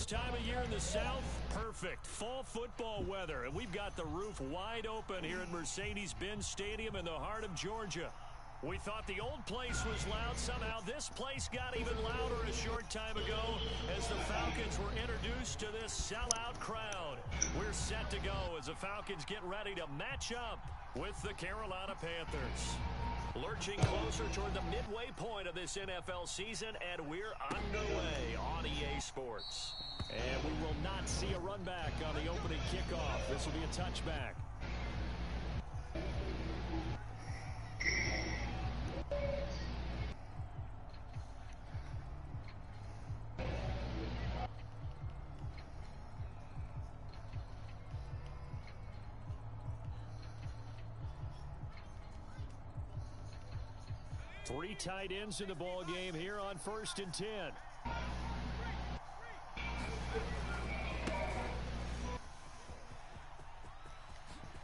time of year in the South? Perfect. Fall football weather. And we've got the roof wide open here at Mercedes-Benz Stadium in the heart of Georgia. We thought the old place was loud. Somehow this place got even louder a short time ago as the Falcons were introduced to this sellout crowd. We're set to go as the Falcons get ready to match up with the Carolina Panthers. Lurching closer toward the midway point of this NFL season, and we're underway on EA Sports. And we will not see a run back on the opening kickoff. This will be a touchback. Three tight ends in the ball game here on 1st and 10.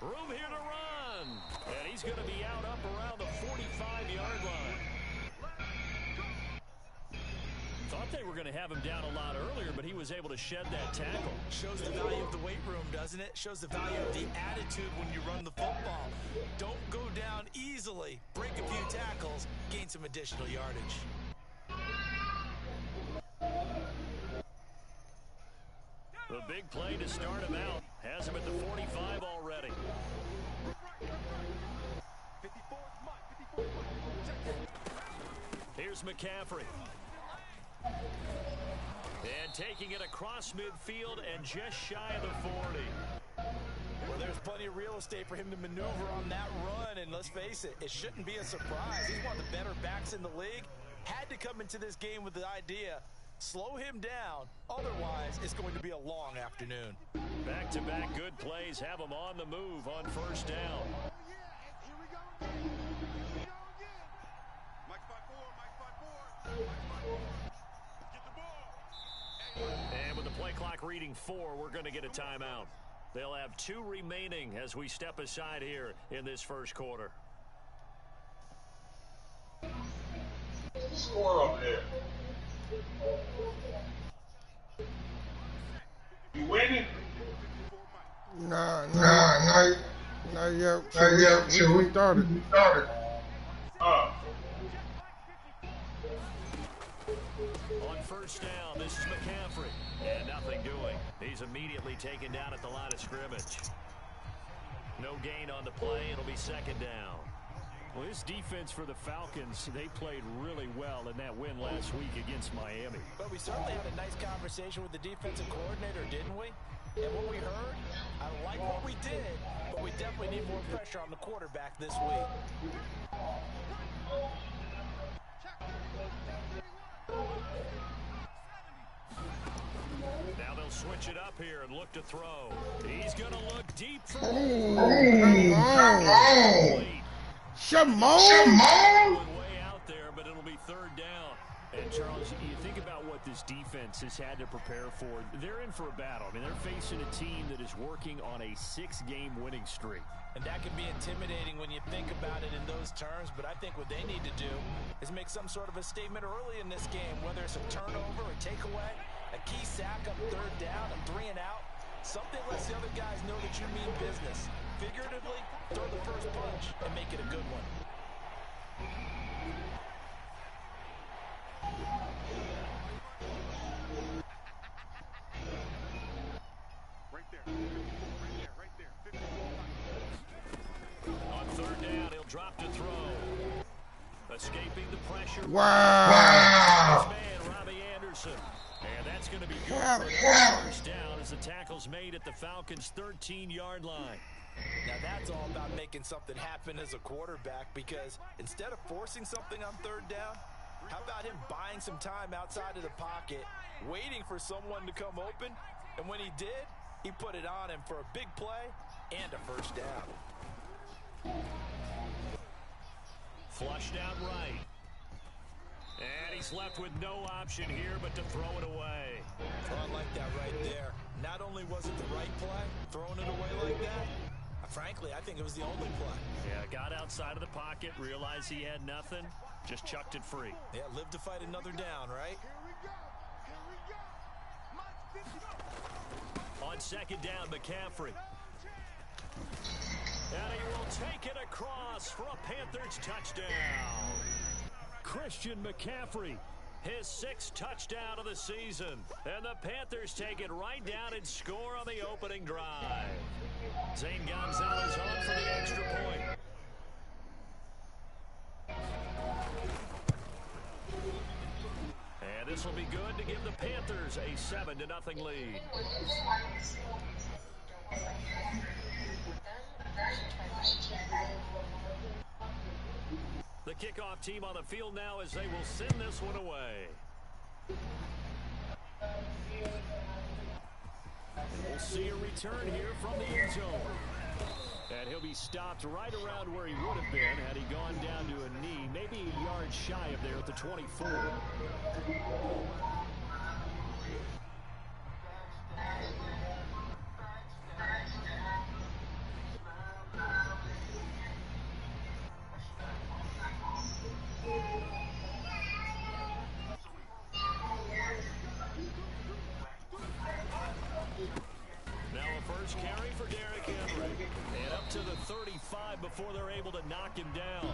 Room here to run. And he's going to be out up around the 45-yard line. Thought they were going to have him down a lot earlier, but he was able to shed that tackle. Shows the value of the weight room, doesn't it? Shows the value of the attitude when you run the football. Don't go down easily. Break a few tackles, gain some additional yardage. The big play to start him out. Has him at the 45 already. Here's McCaffrey. And taking it across midfield and just shy of the 40. Well, there's plenty of real estate for him to maneuver on that run, and let's face it, it shouldn't be a surprise. He's one of the better backs in the league. Had to come into this game with the idea, slow him down, otherwise it's going to be a long afternoon. Back-to-back good plays have him on the move on 1st down. And with the play clock reading 4, we're going to get a timeout. They'll have 2 remaining as we step aside here in this first quarter. What's the score over there? You winning? Nah, not yet. Till we started. On 1st down, this is McCaffrey. And nothing doing. He's immediately taken down at the line of scrimmage. No gain on the play. It'll be 2nd down. Well, this defense for the Falcons, they played really well in that win last week against Miami. But we certainly had a nice conversation with the defensive coordinator, didn't we? And what we heard, I like what we did, but we definitely need more pressure on the quarterback this week. Now they'll switch it up here and look to throw. He's going to look deep for Shimon! Way out there, but it'll be 3rd down. And Charles, you think about what this defense has had to prepare for. They're in for a battle. I mean, they're facing a team that is working on a 6-game winning streak. And that can be intimidating when you think about it in those terms, but I think what they need to do is make some sort of a statement early in this game, whether it's a turnover, a takeaway, a key sack up 3rd down, a 3 and out. Something lets the other guys know that you mean business. Figuratively, throw the first punch and make it a good one. On 3rd down, he'll drop to throw. Escaping the pressure. Wow. Man, Robbie Anderson. And that's going to be good for the 1st down as the tackle's made at the Falcons' 13-yard line. Now that's all about making something happen as a quarterback, because instead of forcing something on 3rd down, how about him buying some time outside of the pocket, waiting for someone to come open, and when he did, he put it on him for a big play and a 1st down. Flushed out right. And he's left with no option here but to throw it away. Oh, I like that right there. Not only was it the right play, throwing it away like that, frankly, I think it was the only play. Yeah, got outside of the pocket, realized he had nothing, just chucked it free. Yeah, live to fight another down, right? On second down, McCaffrey. And he will take it across for a Panthers touchdown. Christian McCaffrey, his 6th touchdown of the season. And the Panthers take it right down and score on the opening drive. Zane Gonzalez on for the extra point. And this will be good to give the Panthers a 7-0 lead. The kickoff team on the field now as they will send this one away. We'll see a return here from the end zone. And he'll be stopped right around where he would have been had he gone down to a knee, maybe a yard shy of there at the 24. Carry for Derrick Henry. And up to the 35 before they're able to knock him down.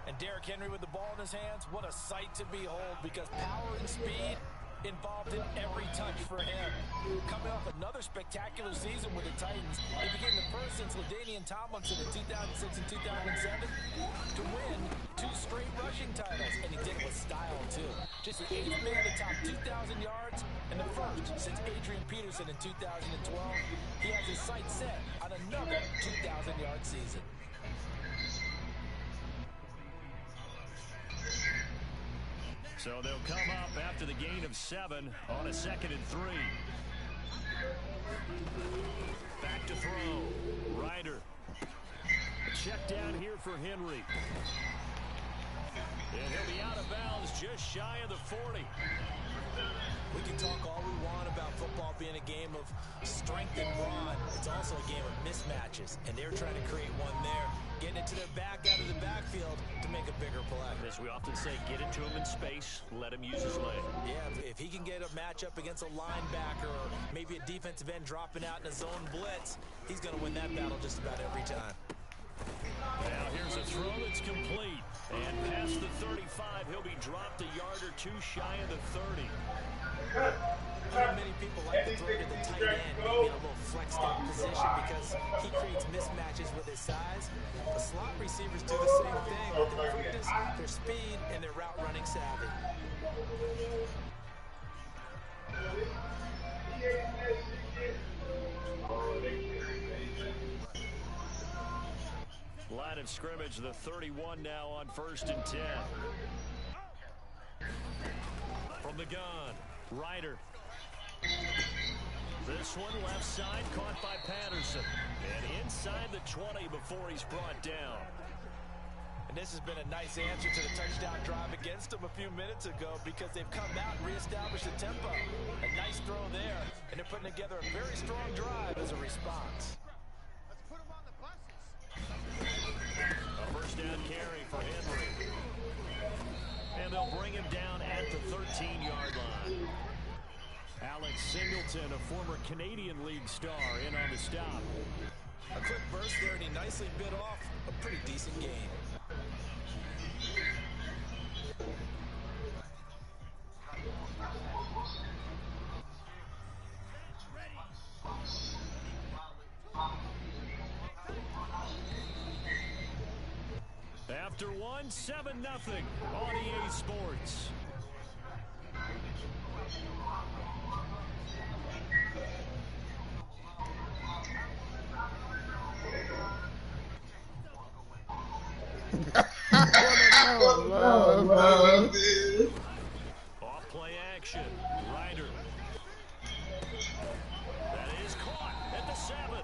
And Derrick Henry with the ball in his hands, what a sight to behold, because power and speed involved in every touch for him. Coming off another spectacular season with the Titans, he became the first since LaDainian Tomlinson in 2006 and 2007 to win 2 straight rushing titles, and he did it with style too. Just the 8th man to top 2,000 yards, and the first since Adrian Peterson in 2012. He has his sights set on another 2,000-yard season. So they'll come up after the gain of 7 on a 2nd and 3. Back to throw. Ryder. A check down here for Henry. And he'll be out of bounds just shy of the 40. We can talk all we want about football being a game of strength and brawn. It's also a game of mismatches, and they're trying to create one there, getting it to their back out of the backfield to make a bigger play. As we often say, get it to him in space, let him use his leg. Yeah, if he can get a matchup against a linebacker or maybe a defensive end dropping out in a zone blitz, he's going to win that battle just about every time. Now here's a throw that's complete. And past the 35, he'll be dropped a yard or 2 shy of the 30. Many people like to throw to the tight end, maybe in a little flexed out position because he creates mismatches with his size. The slot receivers do the same thing with their quickness, their speed, and their route running savvy. Line of scrimmage, the 31 now on 1st and 10. From the gun, Ryder. This one left side caught by Patterson. And inside the 20 before he's brought down. And this has been a nice answer to the touchdown drive against them a few minutes ago because they've come out and reestablished the tempo. A nice throw there, and they're putting together a very strong drive as a response. A first down carry for Henry. And they'll bring him down at the 13-yard line. Alex Singleton, a former Canadian League star, in on the stop. A quick burst there, and he nicely bit off a pretty decent gain. After 1, 7-0 on EA Sports. Off play action. Ryder. That is caught at the 7.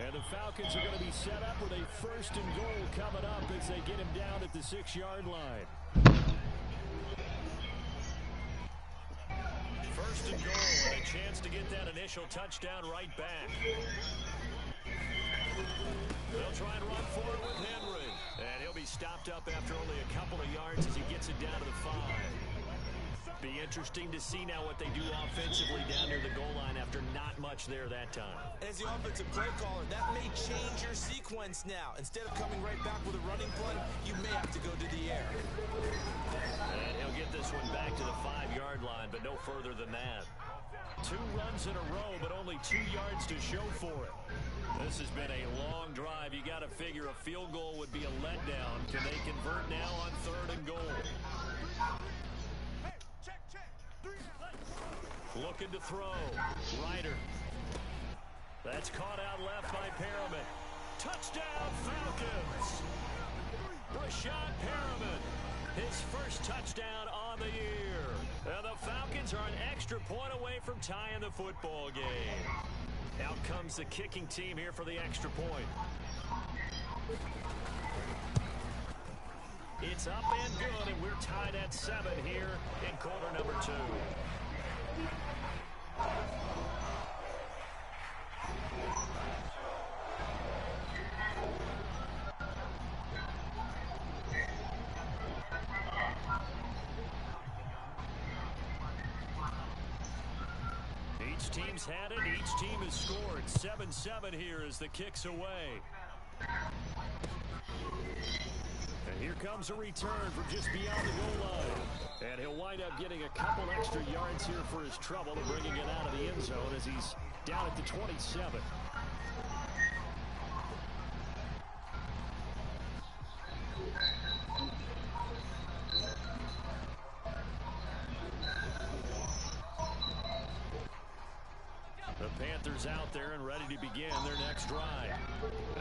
And the Falcons are going to be set up with a 1st and goal coming up as they get him down at the 6-yard line. 1st and goal and a chance to get that initial touchdown right back. They'll try and run for it with Henry. And he'll be stopped up after only a couple of yards as he gets it down to the 5. Be interesting to see now what they do offensively down near the goal line after not much there that time. As the offensive play caller, that may change your sequence now. Instead of coming right back with a running play, you may have to go to the air. And he'll get this one back to the 5-yard line, but no further than that. 2 runs in a row, but only 2 yards to show for it. This has been a long drive. You got to figure a field goal would be a letdown. Can they convert now on 3rd and goal? Looking to throw. Ryder. That's caught out left by Perriman. Touchdown, Falcons! Breshad Perriman, his first touchdown on the year. And the Falcons are an extra point away from tying the football game. Out comes the kicking team here for the extra point. It's up and good, and we're tied at 7 here in quarter number 2. Each team's had it. Each team has scored. 7-7 here as the kick's away. And here comes a return from just beyond the goal line. And he'll wind up getting a couple extra yards here for his trouble and bringing it out of the end zone as he's down at the 27. Out there and ready to begin their next drive.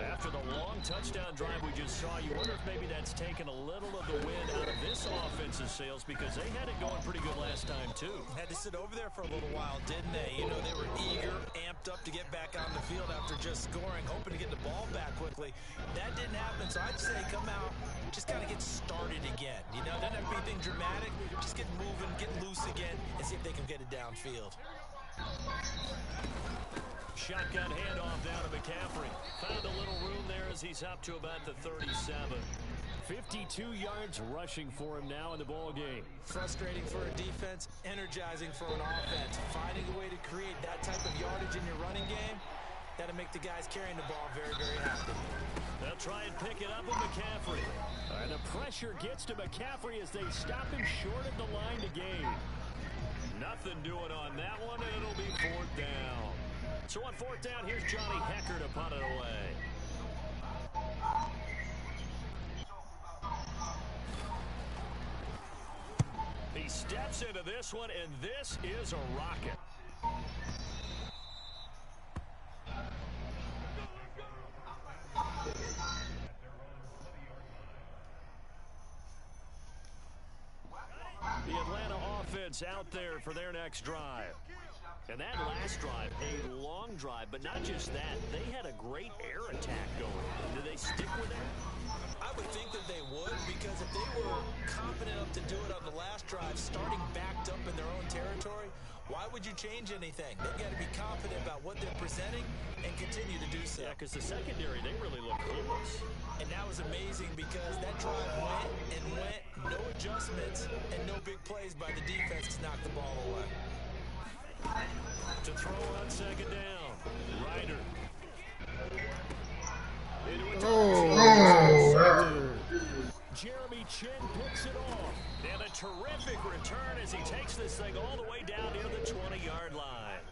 After the long touchdown drive we just saw, you wonder if maybe that's taken a little of the wind out of this offensive sails, because they had it going pretty good last time too. Had to sit over there for a little while, didn't they? You know, they were eager, amped up to get back on the field after just scoring, hoping to get the ball back quickly. That didn't happen, so I'd say come out, just got to get started again. You know, doesn't have to be anything dramatic, just get moving, get loose again, and see if they can get it downfield. Shotgun handoff down to McCaffrey. Found a little room there as he's up to about the 37. 52 yards rushing for him now in the ball game. Frustrating for a defense, energizing for an offense. Finding a way to create that type of yardage in your running game, that'll make the guys carrying the ball very, very happy. They'll try and pick it up with McCaffrey. And the pressure gets to McCaffrey as they stop him short of the line to gain. Nothing doing on that one, and it'll be 4th down. So on 4th down, here's Johnny Hekker to punt it away. He steps into this one, and this is a rocket. The Atlanta offense out there for their next drive. And that last drive, a long drive, but not just that. They had a great air attack going. Do they stick with that? I would think that they would, because if they were confident enough to do it on the last drive, starting backed up in their own territory, why would you change anything? They've got to be confident about what they're presenting and continue to do so. Yeah, because the secondary, they really look clueless. And that was amazing because that drive went and went, no adjustments, and no big plays by the defense to knock the ball away. To throw on 2nd down. Ryder. Jeremy Chinn picks it off. And a terrific return as he takes this thing all the way down near the 20-yard line.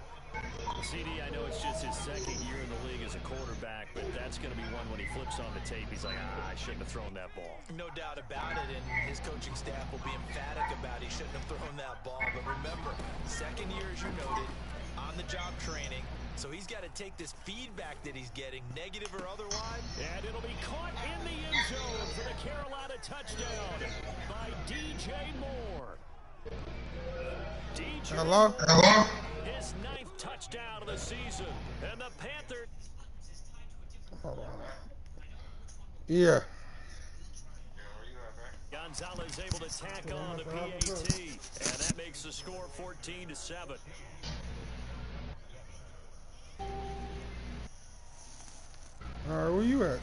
CD, I know it's just his 2nd year in the league as a quarterback, but that's going to be one when he flips on the tape. He's like, I shouldn't have thrown that ball. No doubt about it, and his coaching staff will be emphatic about he shouldn't have thrown that ball. But remember, 2nd year, as you noted, on-the-job training. So he's got to take this feedback that he's getting, negative or otherwise. And it'll be caught in the end zone for the Carolina touchdown by DJ Moore. DJ Hello? His 9th touchdown of the season. And the Panthers. Hold on. Yeah. Gonzalez able to tack on the PAT. And that makes the score 14-7. All right, where you at?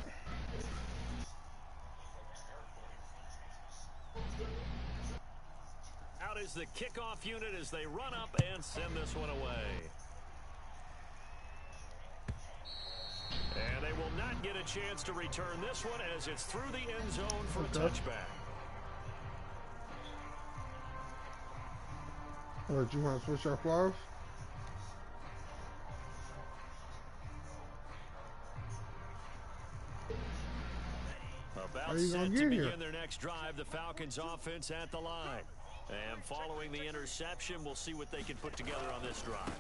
Out is the kickoff unit as they run up and send this one away. And they will not get a chance to return this one as it's through the end zone for a touchback. What, you want to switch our flaws? About set to begin their next drive, the Falcons offense at the line. And following the interception, we'll see what they can put together on this drive.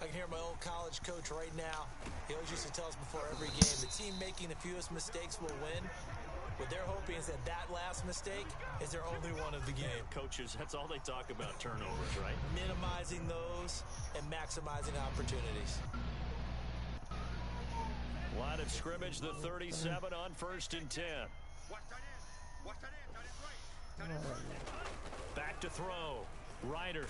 I can hear my old college coach right now. He always used to tell us before every game, the team making the fewest mistakes will win. What they're hoping is that that last mistake is their only one of the game. Coaches, that's all they talk about, turnovers, right? Minimizing those and maximizing opportunities. Line of scrimmage, the 37 on 1st and 10. Back to throw. Ryder.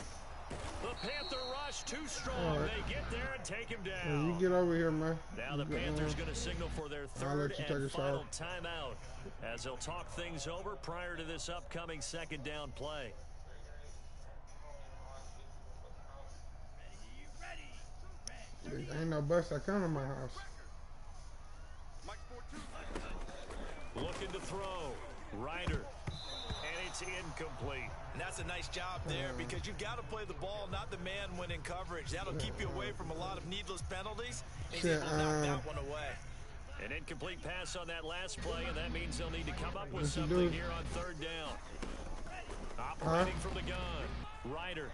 The Panther rush too strong. They get there and take him down. Well, you get over here, man. Now the Panthers going to signal for their third and final timeout as they'll talk things over prior to this upcoming second down play. There ain't no bus that come to my house. Looking to throw. Ryder. And it's incomplete. And that's a nice job there because you've got to play the ball, not the man when in coverage. That'll keep you away from a lot of needless penalties. He's able to knock that one away. An incomplete pass on that last play, and that means they'll need to come up with something here on third down. Operating from the gun. Ryder.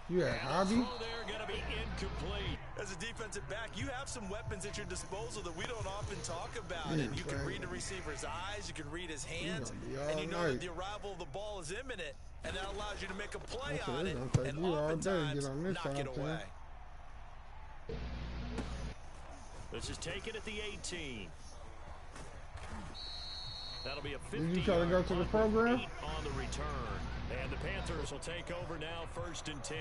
You had Hobby? They're going to be incomplete. As a defensive back, you have some weapons at your disposal that we don't often talk about. And you can read the receiver's eyes, you can read his hands, and you know that the arrival of the ball is imminent, and that allows you to make a play on it, and oftentimes knock it away. This is taken at the 18. That'll be a 50. Did you try to go to the program? On the return. And the Panthers will take over now, 1st and 10.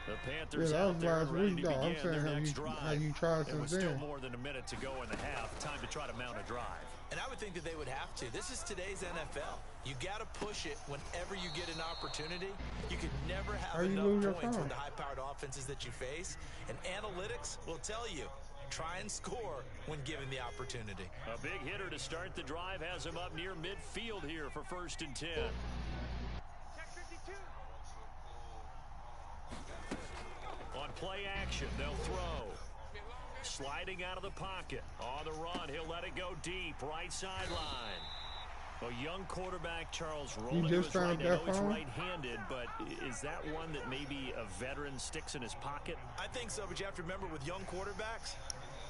The Panthers out there ready to begin their next drive. How you tried it was still more than a minute to go in the half. Time to try to mount a drive. And I would think that they would have to. This is today's NFL. You got to push it whenever you get an opportunity. You can never have enough points with the high-powered offenses that you face. And analytics will tell you, try and score when given the opportunity. A big hitter to start the drive has him up near midfield here for 1st and 10. On play action, they'll throw. Sliding out of the pocket. On the run, he'll let it go deep. Right sideline. A young quarterback, Charles, rolling to his right. I know he's right-handed, but is that one that maybe a veteran sticks in his pocket? I think so, but you have to remember with young quarterbacks,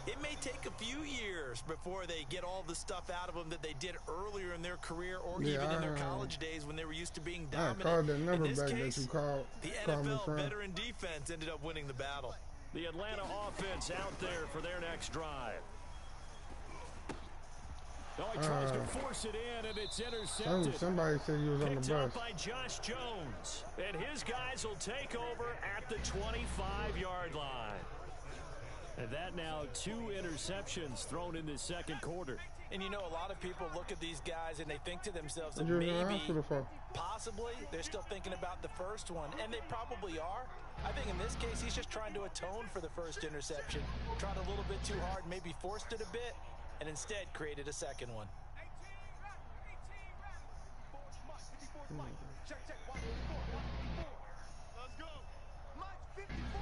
it may take a few years before they get all the stuff out of them that they did earlier in their career or even in their college days when they were used to being dominant. I called that number back that you called. The NFL veteran defense ended up winning the battle. The Atlanta offense out there for their next drive. Oh, he tries to force it in, and it's intercepted. Somebody said he was on the bus. Picked up by Josh Jones. And his guys will take over at the 25-yard line. And that now 2 interceptions thrown in the second quarter. And you know, a lot of people look at these guys and they think to themselves that maybe, possibly, they're still thinking about the first one. And they probably are. I think in this case, he's just trying to atone for the first interception. Tried a little bit too hard, maybe forced it a bit, and instead created a second one. Let's go. Mike 54.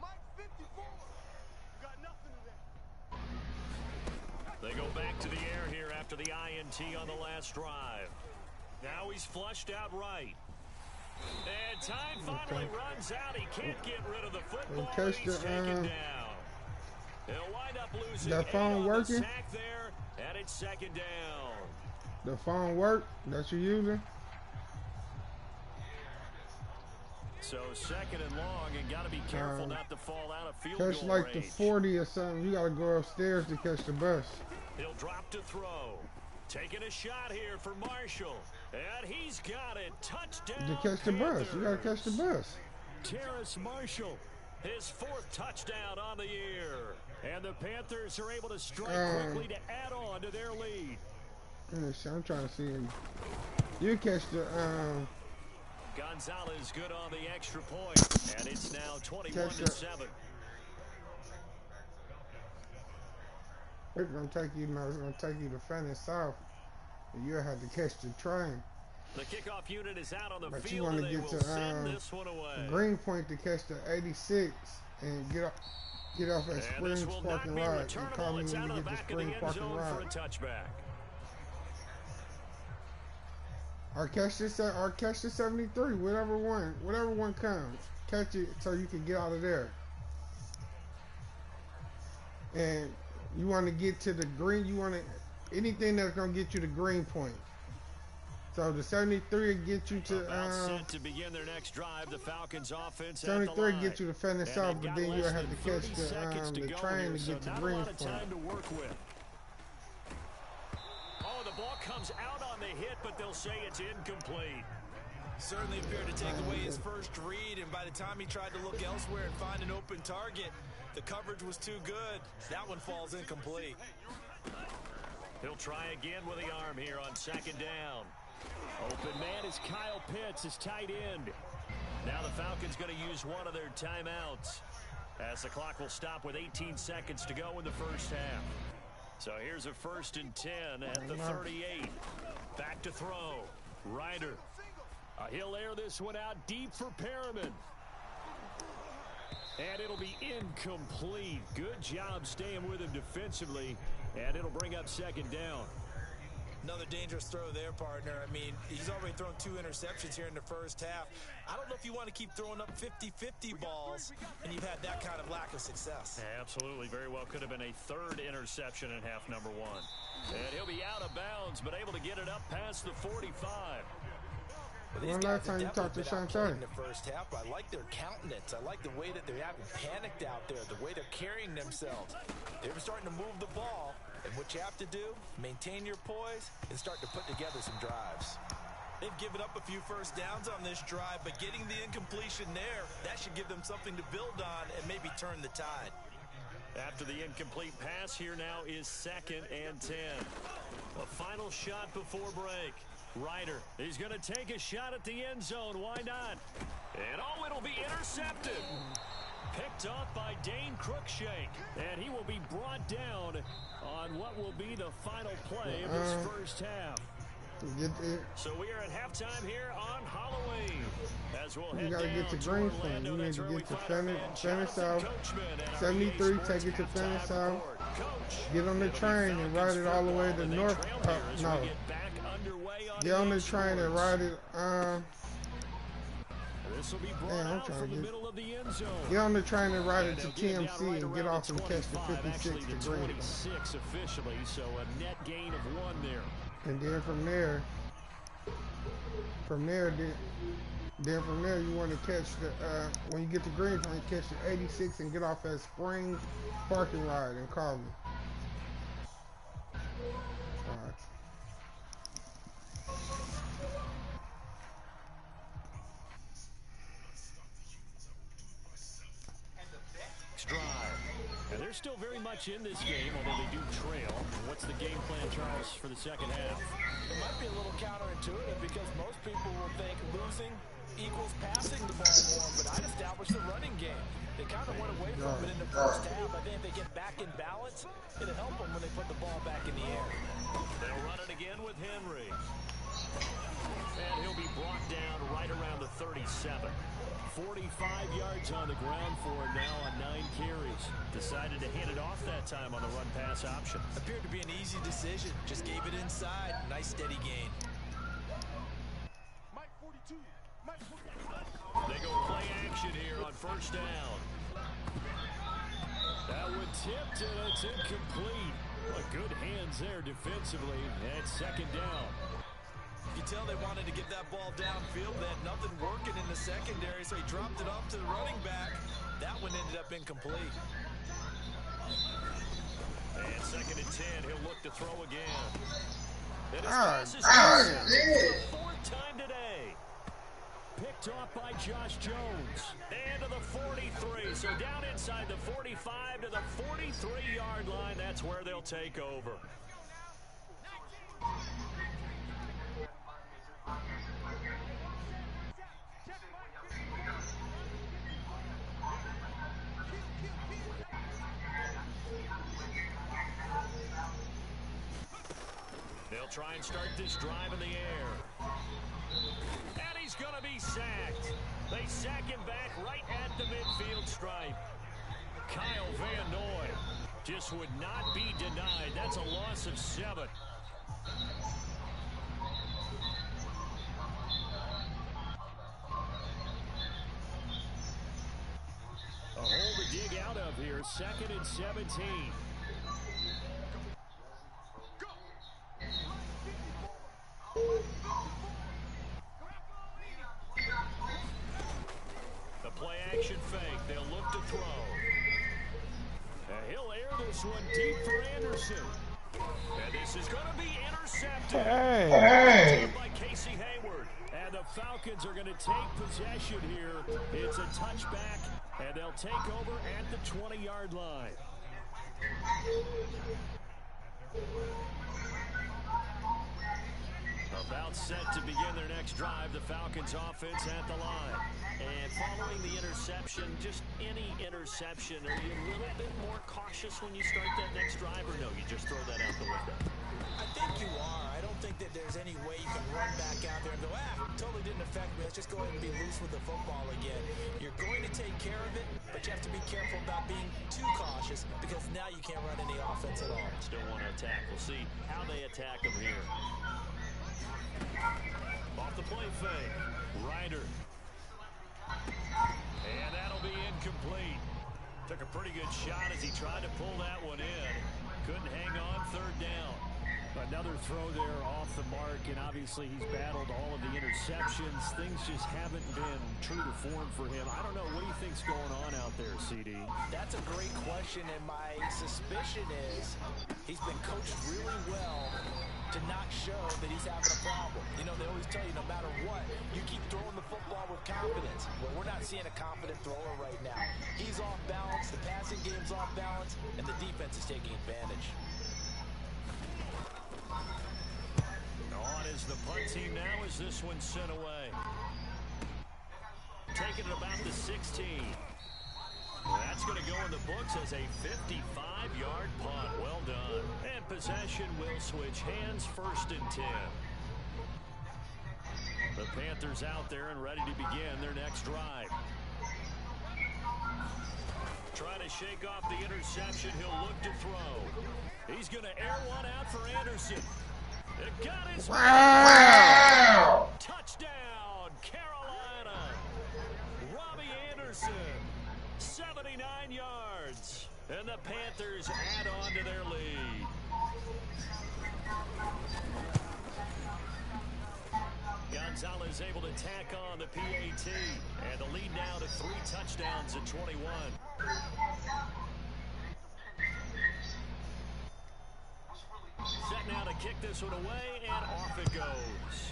Mike 54. Got nothing to that. They go back to the air here after the INT on the last drive. Now he's flushed out right. And time finally runs out. He can't get rid of the football. He's taken down. He'll wind up losing that phone working? Sack there, and it's second down. The phone work that you're using? So second and long, and got to be careful not to fall out of field goal range. Catch like the 40 or something. You got to go upstairs to catch the bus. He'll drop to throw. Taking a shot here for Marshall. And he's got it. Touchdown. To catch the bus. You got to catch the bus. Terrace Marshall. His 4th touchdown on the year. And the Panthers are able to strike quickly to add on to their lead. I'm trying to see him. You catch the Gonzalez good on the extra point, and it's now 21-7. It's gonna take you. It's gonna take you to Fannin South, and you'll have to catch the train. The kickoff unit is out on the But field. you want to and they get will to send this one away. Greenpoint to catch the 86 and get off at Springs Parking Lot and call me when you get to Springs Parking Lot. For a touchback. Or catch the 73, whatever one comes. Catch it so you can get out of there. And you want to get to the green. You want to anything that's gonna get you to Greenpoint. So the 73 will get you to set to begin their next drive. The Falcons offense 73 get you to Fannin South, but then you'll have to catch the train to get to Greenpoint. Oh, the ball comes out on the hit, but they'll say it's incomplete. Certainly appeared to take away his first read, and by the time he tried to look elsewhere and find an open target, the coverage was too good. That one falls incomplete. He'll try again with the arm here on 2nd down. Open man is Kyle Pitts, his tight end. Now the Falcons going to use one of their timeouts, as the clock will stop with 18 seconds to go in the first half. So here's a 1st and 10 at the 38. Back to throw. Ryder. He'll air this one out deep for Perriman. And it'll be incomplete. Good job staying with him defensively. And it'll bring up 2nd down. Another dangerous throw there, partner. I mean, he's already thrown 2 interceptions here in the first half. I don't know if you want to keep throwing up 50-50 balls, and you've had that kind of lack of success. Absolutely. Very well could have been a 3rd interception in half number 1. And he'll be out of bounds, but able to get it up past the 45. When last time you talked to Shantae? In the first half, I like their countenance. I like the way that they haven't panicked out there, the way they're carrying themselves. They're starting to move the ball, and what you have to do, maintain your poise and start to put together some drives. They've given up a few first downs on this drive, but getting the incompletion there, that should give them something to build on and maybe turn the tide. After the incomplete pass, here now is 2nd and 10. A final shot before break. Ryder, he's going to take a shot at the end zone. Why not? And oh, it'll be intercepted. Picked off by Dane Cruikshank. And he will be brought down on what will be the final play of this first half. So we are at halftime here on Halloween. As we'll head get to down Greenpoint. You need to get to Fannin South. 73, take it to Fannin South. Get on the train and ride it all the way to North. No. Get on the train and ride it. This will be brought out from the middle of the end zone. Get on the train and ride it to TMC and get off and catch the 56 to Greenpoint. 26 officially, so a net gain of 1 there. And then from there, you want to catch the when you get to Greenpoint, catch the 86 and get off at Springs Parking Lot and call me. All right. Drive. And they're still very much in this game, although they do trail. What's the game plan, Charles, for the second half? It might be a little counterintuitive because most people will think losing equals passing the ball more, but I'd establish the running game. They kind of went away from it in the first half. I think if they get back in balance, it'll help them when they put the ball back in the air. They'll run it again with Henry. And he'll be brought down right around the 37. 45 yards on the ground for him now on 9 carries. Decided to hand it off that time on the run-pass option. Appeared to be an easy decision. Just gave it inside. Nice steady gain. Mike 42. Mike 42. They go play action here on 1st down. That one tipped and it's incomplete. Well, good hands there defensively at 2nd down. You can tell they wanted to get that ball downfield. They had nothing working in the secondary, so he dropped it off to the running back. That one ended up incomplete. And 2nd and 10, he'll look to throw again. And his Ah, pass is for the 4th time today. picked off by Josh Jones. And to the 43. So down inside the 45 to the 43-yard line. That's where they'll take over. They'll try and start this drive in the air. And he's going to be sacked. They sack him back right at the midfield stripe. Kyle Van Noy just would not be denied. That's a loss of 7. A hole to dig out of here. 2nd and 17. The play action fake. They'll look to throw. He'll air this one deep for Anderson. And this is going to be intercepted. Hey. By Casey Hayward. And the Falcons are going to take possession here. It's a touchback, and they'll take over at the 20-yard line. About set to begin their next drive, the Falcons offense at the line. And following the interception, just any interception, are you a little bit more cautious when you start that next drive, or no, you just throw that out the window? I think you are. I don't think that there's any way you can run back out there and go, totally didn't affect me. Let's just go ahead and be loose with the football again. You're going to take care of it, but you have to be careful about being too cautious because now you can't run any offense at all. Still want to attack. We'll see how they attack them here. Off the play fake. Ryder. And that'll be incomplete. Took a pretty good shot as he tried to pull that one in. Couldn't hang on. 3rd down. Another throw there off the mark, and obviously he's battled all of the interceptions. Things just haven't been true to form for him. I don't know. What do you think's going on out there, CD? That's a great question, and my suspicion is he's been coached really well to not show that he's having a problem. You know, they always tell you no matter what, you keep throwing the football with confidence. Well, we're not seeing a confident thrower right now. He's off balance, the passing game's off balance, and the defense is taking advantage. On is the punt team now as this one's sent away. Taking it about the 16. That's going to go in the books as a 55-yard punt. Well done. And possession will switch hands. 1st and 10. The Panthers out there and ready to begin their next drive. Trying to shake off the interception. He'll look to throw. He's going to air one out for Anderson. It got his Wow! Touchdown, Carolina. Robbie Anderson, 79 yards. And the Panthers add on to their lead. Gonzalez able to tack on the PAT. And the lead now to 3 touchdowns at 21. Set now to kick this one away, and off it goes.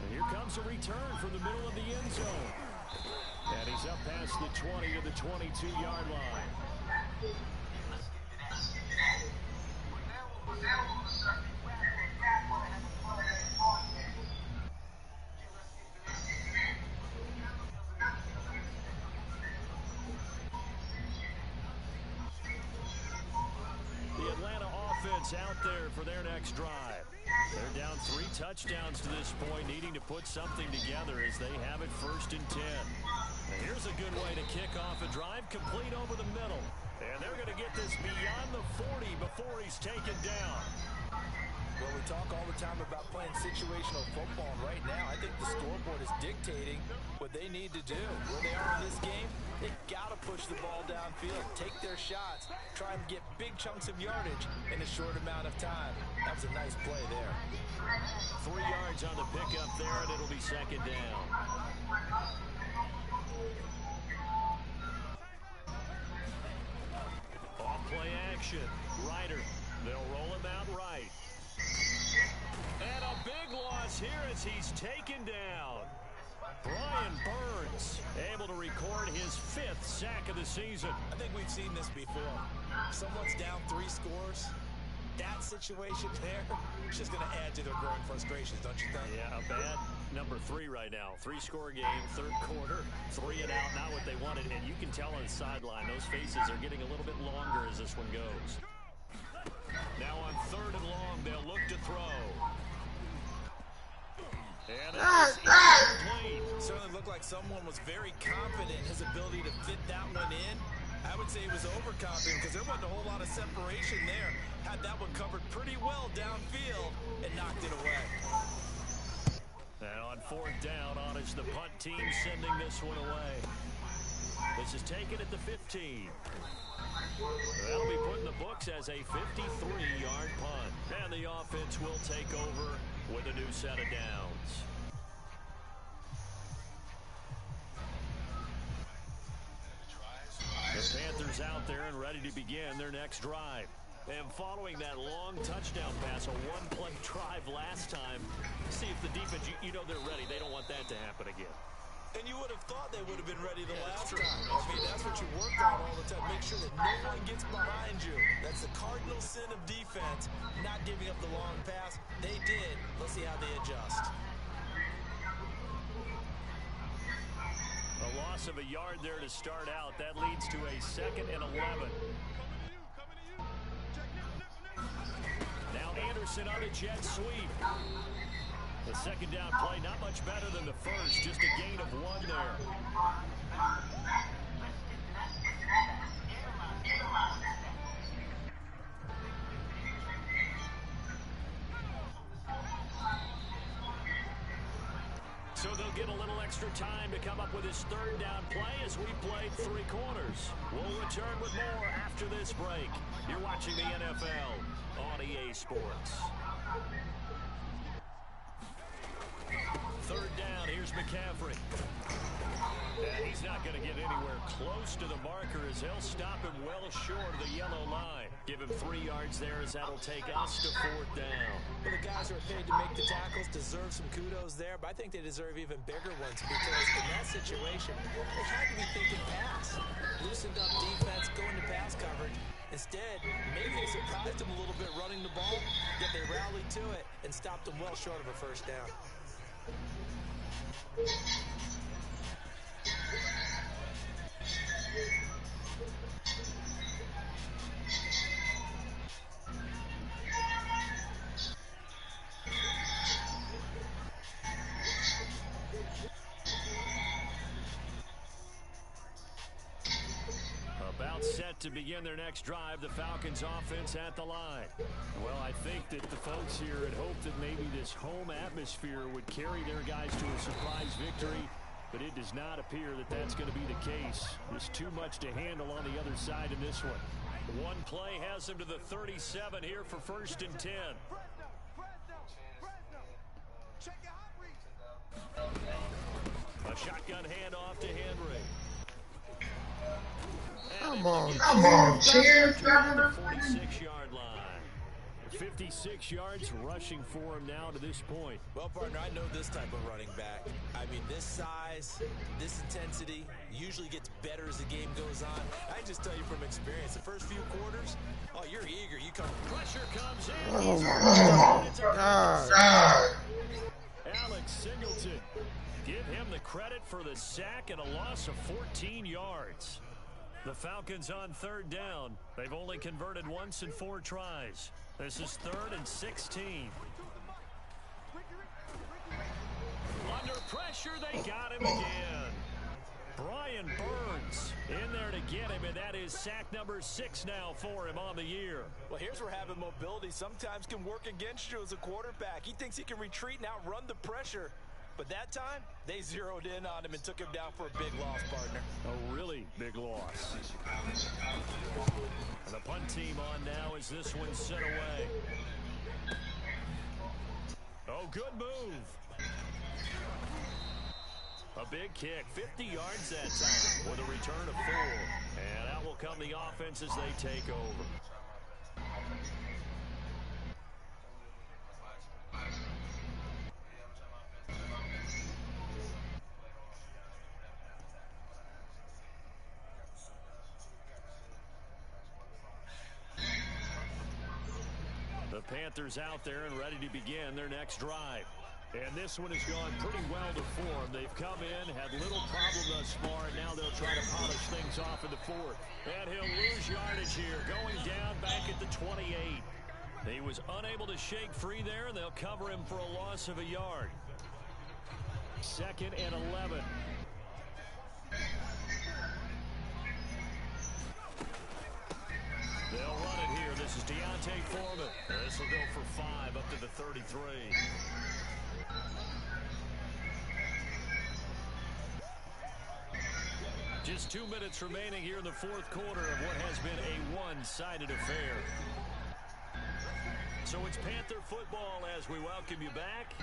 And here comes a return from the middle of the end zone. And he's up past the 20 to the 22-yard line. Out there for their next drive. They're down 3 touchdowns to this point, needing to put something together as they have it 1st and 10. And here's a good way to kick off a drive, complete over the middle. And they're going to get this beyond the 40 before he's taken down. Well, we talk all the time about playing situational football, and right now I think the scoreboard is dictating what they need to do. Where they are in this game, they got to push the ball downfield, take their shots, try and get big chunks of yardage in a short amount of time. That was a nice play there. 3 yards on the pickup there, and it'll be 2nd down. Off play action. Ryder. They'll roll him out right. And us here as he's taken down. Brian Burns able to record his 5th sack of the season. I think we've seen this before. Someone's down 3 scores. That situation there is just going to add to their growing frustrations, don't you think? Yeah, a bad number 3 right now. 3-score game, 3rd quarter, 3 and out, not what they wanted. And you can tell on the sideline, those faces are getting a little bit longer as this one goes. Now on 3rd and long, they'll look to throw. And it certainly looked like someone was very confident in his ability to fit that one in. I would say he was overconfident because there wasn't a whole lot of separation there. Had that one covered pretty well downfield and knocked it away. And on 4th down, Onish, the punt team sending this one away. This is taken at the 15. That'll be put in the books as a 53-yard punt. And the offense will take over with a new set of downs. The Panthers out there and ready to begin their next drive. And following that long touchdown pass, a one-play drive last time, see if the defense, you know they're ready. They don't want that to happen again. And you would have thought they would have been ready the last time. I mean, that's what you work on all the time. Make sure that no one gets behind you. That's the cardinal sin of defense, not giving up the long pass. They did. Let's see how they adjust. A loss of a yard there to start out. That leads to a 2nd and 11. Now Anderson on a jet sweep. The 2nd down play, not much better than the first, just a gain of 1 there. So they'll get a little extra time to come up with his 3rd down play as we played 3 quarters. We'll return with more after this break. You're watching the NFL on EA Sports. 3rd down, here's McCaffrey. And he's not going to get anywhere close to the marker as they'll stop him well short of the yellow line. Give him 3 yards there as that'll take us to 4th down. Well, the guys who are paid to make the tackles deserve some kudos there, but I think they deserve even bigger ones because in that situation, they had to be thinking pass. Loosened up defense, going to pass coverage. Instead, maybe they surprised them a little bit running the ball, yet they rallied to it and stopped them well short of a 1st down. About set to begin their next drive, the Falcons offense at the line. Well, I think that the folks here had hoped that maybe this home atmosphere would carry their guys to a surprise victory, but it does not appear that that's going to be the case. There's too much to handle on the other side in this one. One play has them to the 37 here for 1st and 10. A shotgun handoff to Henry. Come on, cheers. 46-yard line. 56 yards rushing for him now to this point. Well, partner, I know this type of running back. I mean, this size, this intensity usually gets better as the game goes on. I can just tell you from experience, the first few quarters, oh, you're eager. You come. Pressure comes in. Oh, my God. Alex Singleton. Give him the credit for the sack and a loss of 14 yards. The Falcons on 3rd down. They've only converted once in 4 tries. This is 3rd and 16. Under pressure, they got him again. Brian Burns in there to get him, and that is sack number 6 now for him on the year. Well, here's where having mobility sometimes can work against you as a quarterback. He thinks he can retreat and outrun the pressure. But that time, they zeroed in on him and took him down for a big loss, partner. A really big loss. And the punt team on now as this one's sent away. Oh, good move. A big kick, 50 yards that time with a return of 4. And out will come the offense as they take over. Panthers out there and ready to begin their next drive. And this one has gone pretty well to form. They've come in, had little problem thus far, and now they'll try to polish things off in the fourth. And he'll lose yardage here, going down back at the 28. He was unable to shake free there, and they'll cover him for a loss of a yard. 2nd and 11. They'll run it here. This is Deontay Foreman. This will go for 5 up to the 33. Just 2 minutes remaining here in the fourth quarter of what has been a one-sided affair. So it's Panther football as we welcome you back.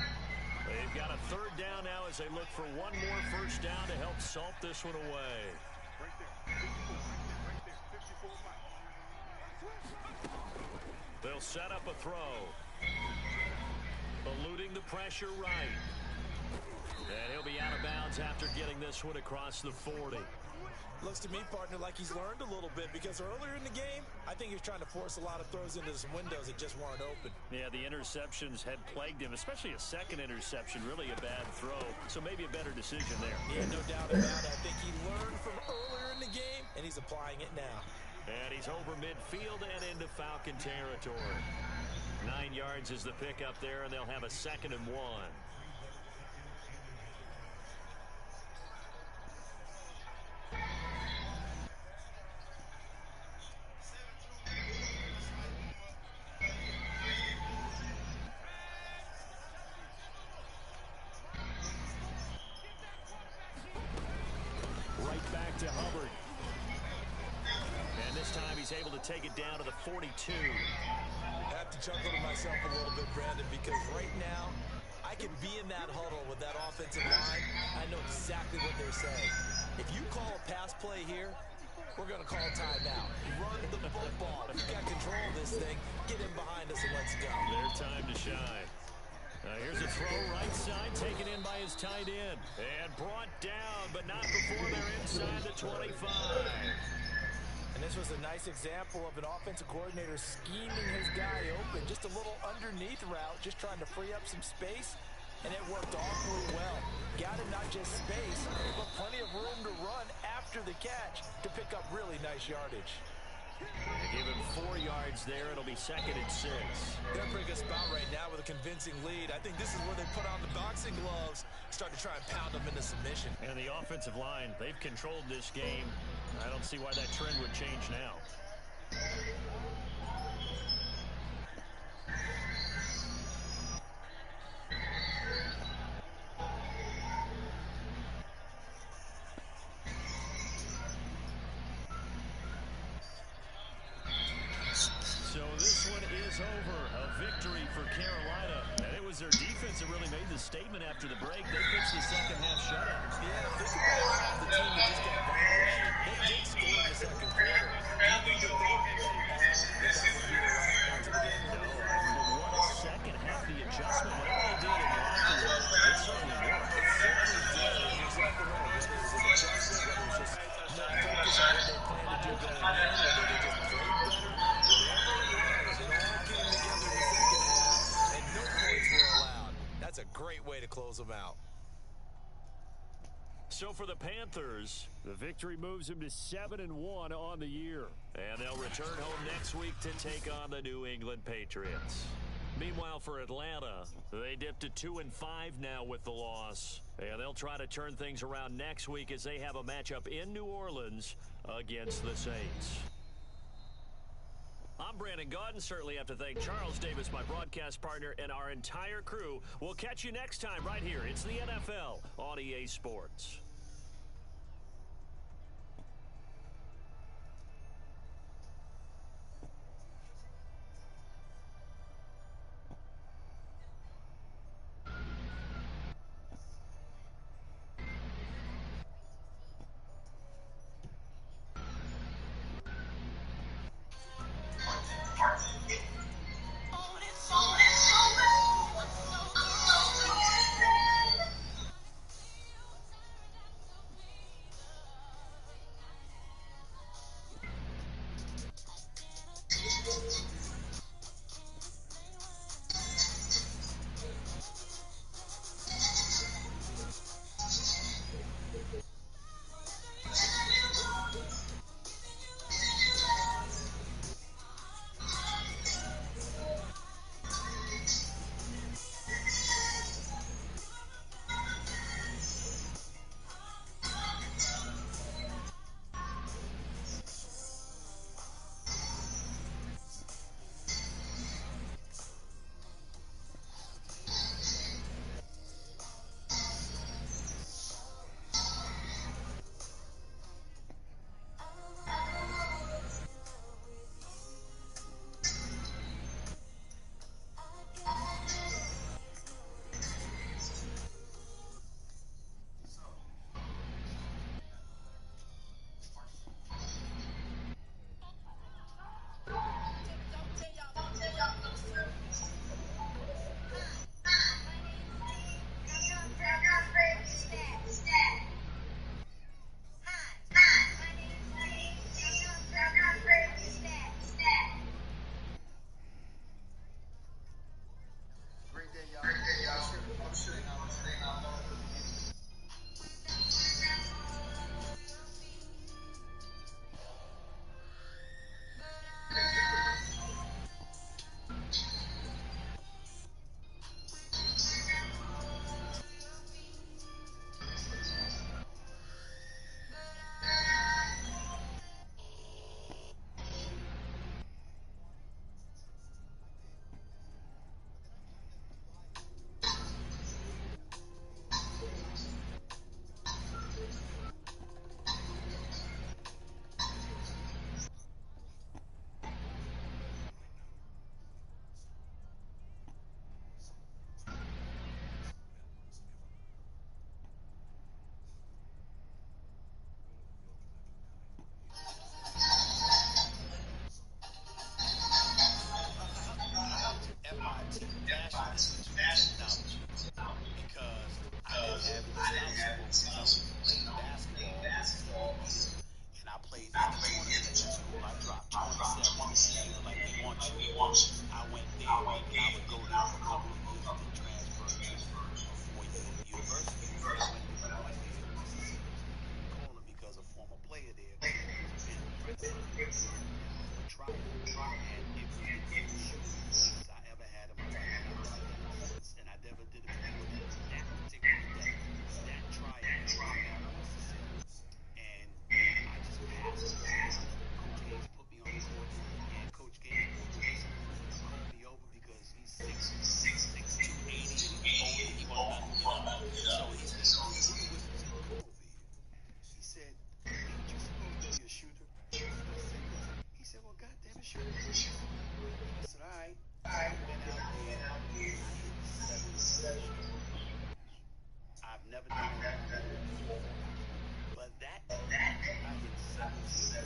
They've got a 3rd down now as they look for one more first down to help salt this one away. They'll set up a throw. Eluding the pressure right. And he'll be out of bounds after getting this one across the 40. Looks to me, partner, like he's learned a little bit because earlier in the game, I think he was trying to force a lot of throws into some windows that just weren't open. Yeah, the interceptions had plagued him, especially a second interception, really a bad throw. So maybe a better decision there. Yeah, no doubt about it. I think he learned from earlier in the game, and he's applying it now. And he's over midfield and into Falcon territory. 9 yards is the pickup there, and they'll have a 2nd and 1. Right back to Hubbard. And this time he's able to take it down to the 42. I have to chuckle to myself a little bit, Brandon, because right now I can be in that huddle with that offensive line. I know exactly what they're saying. If you call a pass play here, we're going to call timeout. Run the football. If you got control of this thing, get in behind us and let's go. Their time to shine. Here's a throw right side, taken in by his tight end. And brought down, but not before they're inside the 25. And this was a nice example of an offensive coordinator scheming his guy open. Just a little underneath route, just trying to free up some space. And it worked awfully well. Got him not just space, but plenty of room to run after the catch to pick up really nice yardage. They give him 4 yards there. It'll be 2nd and 6. They're in a pretty good spot right now with a convincing lead. I think this is where they put on the boxing gloves, start to try and pound them into submission. And the offensive line, they've controlled this game. I don't see why that trend would change now. So this one is over. A victory for Carolina. And it was their defense that really made the statement after the break. They pitched the second half shutout. Yeah, think about the team that just got vanquished. They did score in the second quarter. Do you think that would be the right answer to the game? No, what a second half. The adjustment, what they did in the locker room, it certainly worked. It certainly did. You're exactly right. Whether it's an adjustment, whether it's just not focus on what they plan to do going in, whether they just played better, whatever it was, it all came together in the second half, and no points were allowed. That's a great way to close them out. So for the Panthers, the victory moves them to 7-1 on the year. And they'll return home next week to take on the New England Patriots. Meanwhile, for Atlanta, they dipped to 2-5 now with the loss. And they'll try to turn things around next week as they have a matchup in New Orleans against the Saints. I'm Brandon Gaudin. Certainly have to thank Charles Davis, my broadcast partner, and our entire crew. We'll catch you next time right here. It's the NFL on EA Sports. try it. And it was the coolest shooting I ever had in my life. And I never did it before that particular day. That tryout came out of Mississippi. And I just passed the ball. Coach Gaines put me on the court. And Coach Gaines called me over because he's 6'2", 280. He wanted to get up. So he said, come over here. He said, ain't you supposed to be a shooter? He said, well, goddamn it, shoot. I said, all right. I went out there. I hit 7 I've never done that. But that, I hit 17 straight.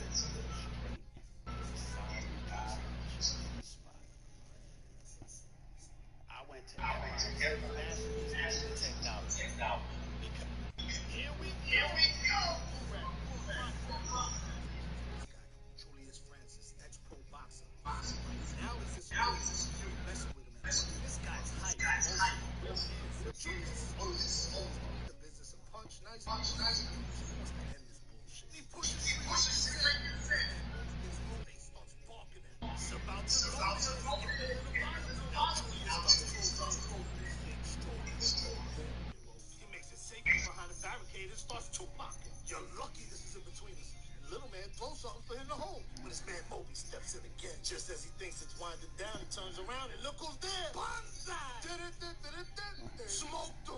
I went to every technology. Here we go. Julius Francis, ex-pro boxer. Now he's just messing with him. This guy's hype. Julius owns the business of punch nice. End this bullshit. He pushes it. His roommate starts barking at him. It's about to go. He makes it safe behind the barricade and starts to mock him. You're lucky this is in between us. And little man throws something for him to hold. But his man Moby steps in again. Just as he thinks it's winding down, he turns around and look who's there. Banzai!